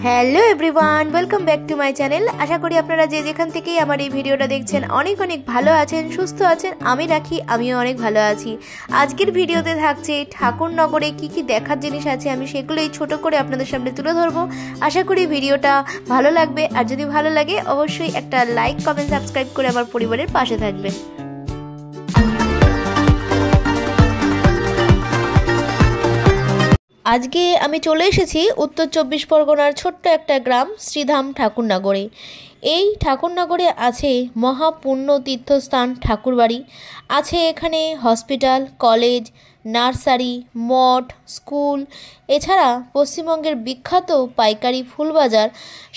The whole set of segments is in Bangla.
Hello everyone, welcome back to my channel. আশা করি আপনারা যে যেখান থেকেই আমার এই ভিডিওটা দেখছেন অনেক অনেক ভালো আছেন, সুস্থ আছেন। আমি রাখি, আমিও অনেক ভালো আছি। আজকের ভিডিওতে থাকছে ঠাকুরনগরে কি কি দেখার জিনিস আছে, আমি সেগুলোই ছোট করে আপনাদের সামনে তুলে ধরবো। আশা করি ভিডিওটা ভালো লাগবে, আর যদি ভালো লাগে অবশ্যই একটা লাইক, কমেন্ট, সাবস্ক্রাইব করে আমার পরিবারের পাশে থাকবেন। আজকে আমি চলে এসেছি উত্তর 24 পরগনার ছোট্ট একটা গ্রাম শ্রীধাম ঠাকুরনগরে। এই ঠাকুরনগরে আছে মহাপুণ্য তীর্থস্থান ঠাকুরবাড়ি, আছে এখানে হসপিটাল, কলেজ, নার্সারি, মঠ, স্কুল, এছাড়া পশ্চিমবঙ্গের বিখ্যাত পাইকারি ফুলবাজার,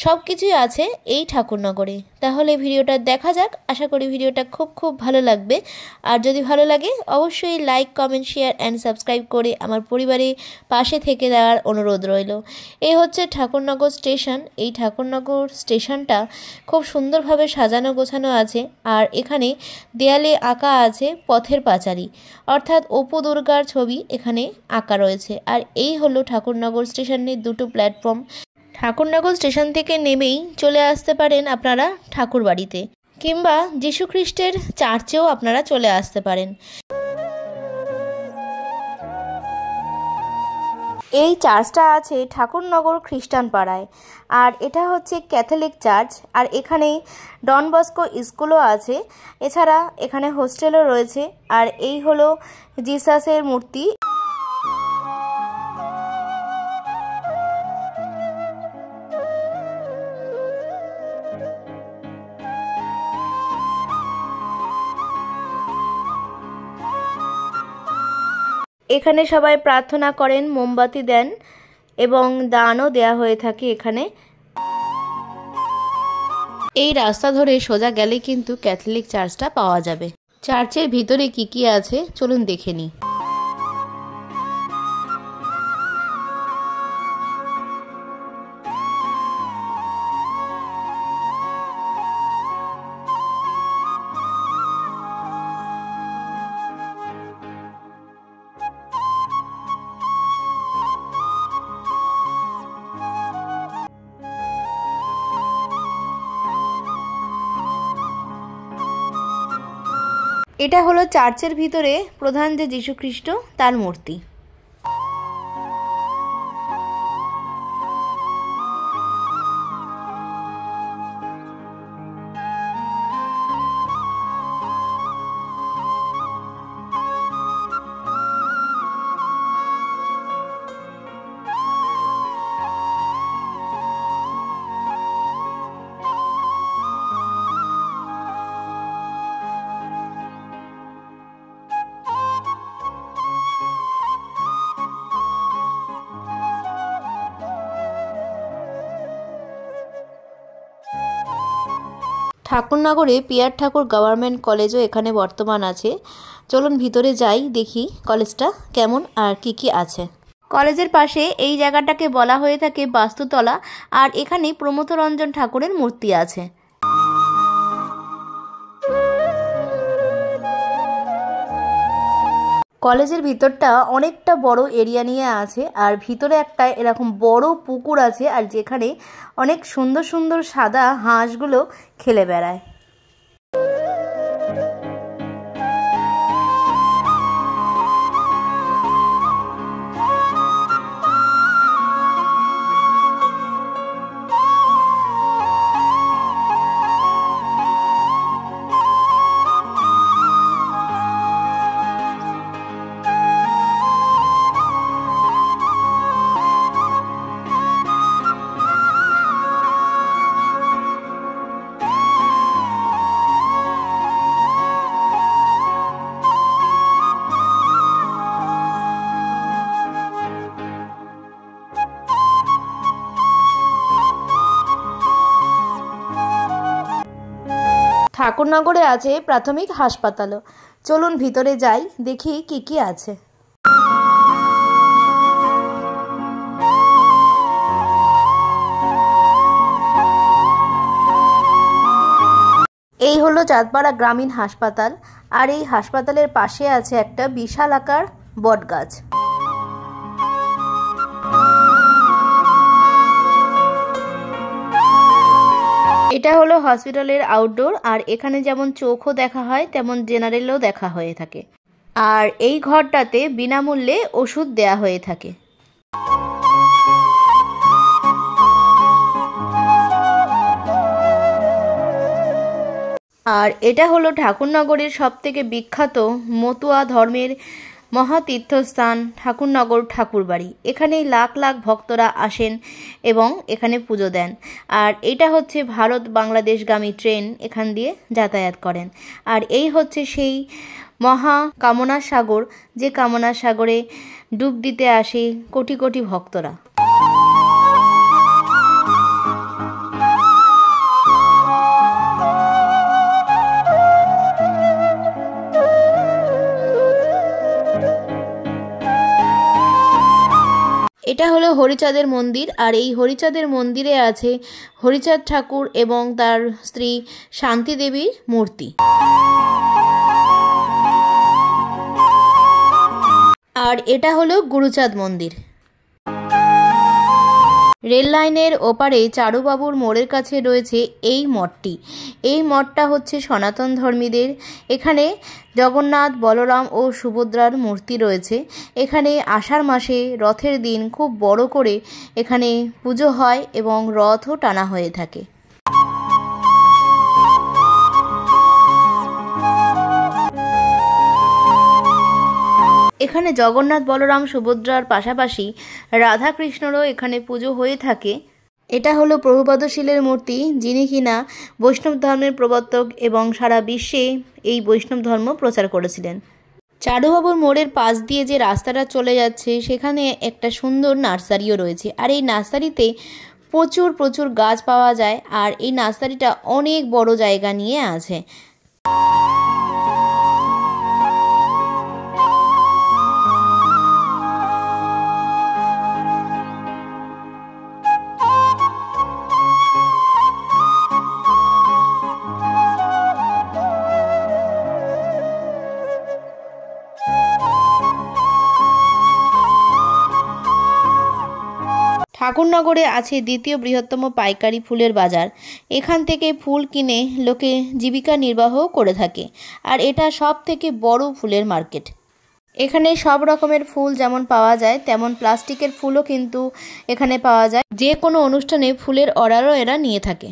সব কিছুই আছে এই ঠাকুরনগরে। তাহলে ভিডিওটা দেখা যাক। আশা করি ভিডিওটা খুব ভালো লাগবে। আর যদি ভালো লাগে অবশ্যই like, comment, share and subscribe করে আমার পরিবারের পাশে থেকে দেওয়ার অনুরোধ রইল। এই হচ্ছে ঠাকুরনগর স্টেশন। এই ঠাকুরনগর স্টেশনটা খুব সুন্দরভাবে সাজানো গোছানো আছে, আর এখানে দেয়ালে আঁকা আছে পথের পাঁচালী, অর্থাৎ অপু দুর্গার ছবি এখানে আঁকা রয়েছে। আর এই হলো ঠাকুরনগর স্টেশনের দুটো প্ল্যাটফর্ম। ঠাকুরনগর স্টেশন থেকে নেমেই চলে আসতে পারেন আপনারা ঠাকুরবাড়িতে, কিংবা যীশু খ্রিস্টের চার্চেও আপনারা চলে আসতে পারেন। এই চার্চটা আছে ঠাকুরনগর খ্রিস্টান পাড়ায়, আর এটা হচ্ছে ক্যাথলিক চার্চ। আর এখানে ডন বস্কো স্কুলও আছে, এছাড়া এখানে হোস্টেলও রয়েছে। আর এই হলো জিসাসের মূর্তি। এখানে সবাই প্রার্থনা করেন, মোমবাতি দেন এবং দানও দেয়া হয়ে থাকে এখানে। এই রাস্তা ধরে সোজা গেলে কিন্তু ক্যাথলিক চার্চটা পাওয়া যাবে। চার্চের ভিতরে কি কি আছে চলুন দেখে নিই। এটা হলো চার্চের ভিতরে প্রধান যে যীশুখ্রিস্ট তার মূর্তি। ঠাকুরনগরে পিয়ার ঠাকুর গভর্নমেন্ট কলেজও এখানে বর্তমান আছে। চলুন ভিতরে যাই, দেখি কলেজটা কেমন আর কি কি আছে। কলেজের পাশে এই জায়গাটাকে বলা হয়ে থাকে বাস্তুতলা, আর এখানে প্রমথরঞ্জন ঠাকুরের মূর্তি আছে। কলেজের ভিতরটা অনেকটা বড় এরিয়া নিয়ে আছে, আর ভিতরে একটা এরকম বড় পুকুর আছে, আর যেখানে অনেক সুন্দর সুন্দর সাদা হাঁসগুলো খেলে বেড়ায়। ঠাকুরনগরে আছে প্রাথমিক হাসপাতালও। চলুন ভিতরে যাই, দেখি কি কি আছে। এই হলো চাঁদপাড়া গ্রামীণ হাসপাতাল, আর এই হাসপাতালের পাশে আছে একটা বিশাল আকার বটগাছ। এটা হলো হসপিটালের আউটডোর, আর এখানে যেমন চোখও দেখা হয় তেমন জেনারেলও দেখা হয়ে থাকে। আর এই ঘরটাতে বিনামূল্যে ওষুধ দেয়া হয়ে থাকে। আর এটা হলো ঠাকুরনগরের সবথেকে বিখ্যাত মতুয়া ধর্মের মহাতীর্থস্থান ঠাকুরনগর ঠাকুরবাড়ি। এখানে লাখ লাখ ভক্তরা আসেন এবং এখানে পুজো দেন। আর এটা হচ্ছে ভারত বাংলাদেশগামী ট্রেন এখান দিয়ে যাতায়াত করেন। আর এই হচ্ছে সেই মহা কামনা সাগর, যে কামনা সাগরে ডুব দিতে আসে কোটি কোটি ভক্তরা। এটা হলো হরিচাঁদের মন্দির, আর এই হরিচাঁদের মন্দিরে আছে হরিচাঁদ ঠাকুর এবং তার স্ত্রী শান্তি দেবীর মূর্তি। আর এটা হলো গুরুচাঁদ মন্দির। রেল লাইনের ওপারে চারুবাবুর মোড়ের কাছে রয়েছে এই মঠটি। এই মঠটা হচ্ছে সনাতন ধর্মীদের। এখানে জগন্নাথ, বলরাম ও সুভদ্রার মূর্তি রয়েছে। এখানে আষাঢ় মাসে রথের দিন খুব বড় করে এখানে পুজো হয় এবং রথও টানা হয়ে থাকে। এখানে জগন্নাথ, বলরাম, সুভদ্রার পাশাপাশি রাধাকৃষ্ণরও এখানে পুজো হয়ে থাকে। এটা হলো প্রভুপাদশীলের মূর্তি, যিনি কিনা বৈষ্ণব ধর্মের প্রবর্তক এবং সারা বিশ্বে এই বৈষ্ণব ধর্ম প্রচার করেছিলেন। চারুবাবুর মোড়ের পাশ দিয়ে যে রাস্তাটা চলে যাচ্ছে সেখানে একটা সুন্দর নার্সারিও রয়েছে। আর এই নার্সারিতে প্রচুর প্রচুর গাছ পাওয়া যায়। আর এই নার্সারিটা অনেক বড় জায়গা নিয়ে আছে। ঠাকুরনগরে আছে দ্বিতীয় বৃহত্তম পাইকারি ফুলের বাজার। এখান থেকে ফুল কিনে লোকে জীবিকা নির্বাহ করে থাকে। আর এটা সব থেকে বড় ফুলের মার্কেট। এখানে সব রকমের ফুল যেমন পাওয়া যায় তেমন প্লাস্টিকের ফুলও কিন্তু এখানে পাওয়া যায়। যে কোনো অনুষ্ঠানে ফুলের অর্ডারও এরা নিয়ে থাকে।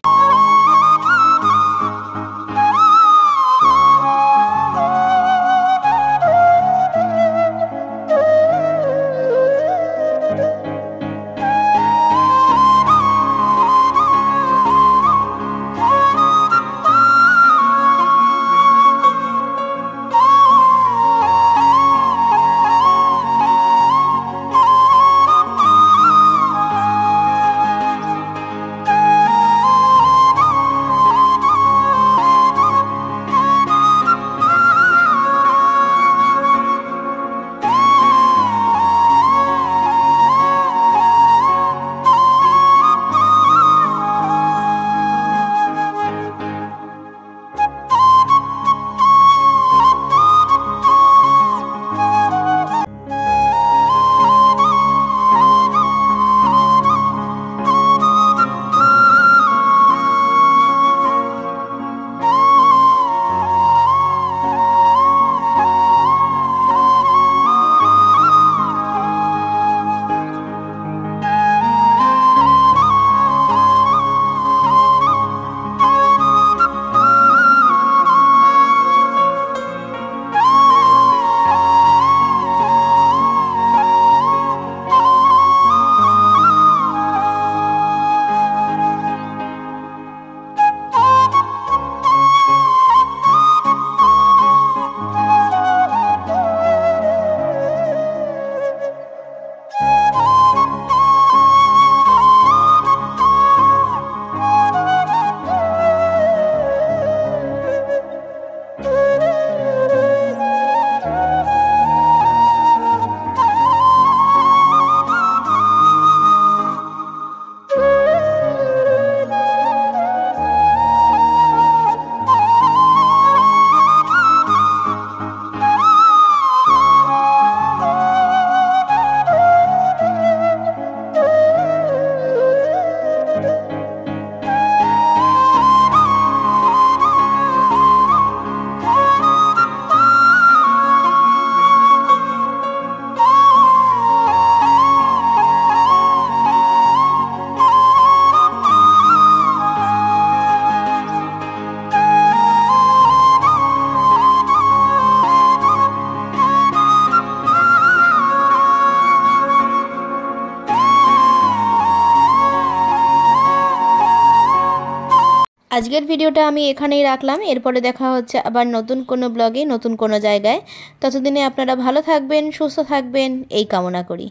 আজকের ভিডিওটা আমি এখানেই রাখলাম। এরপরে দেখা হচ্ছে আবার নতুন কোনো ব্লগে, নতুন কোনো জায়গায়। ততদিনে আপনারা ভালো থাকবেন, সুস্থ থাকবেন এই কামনা করি।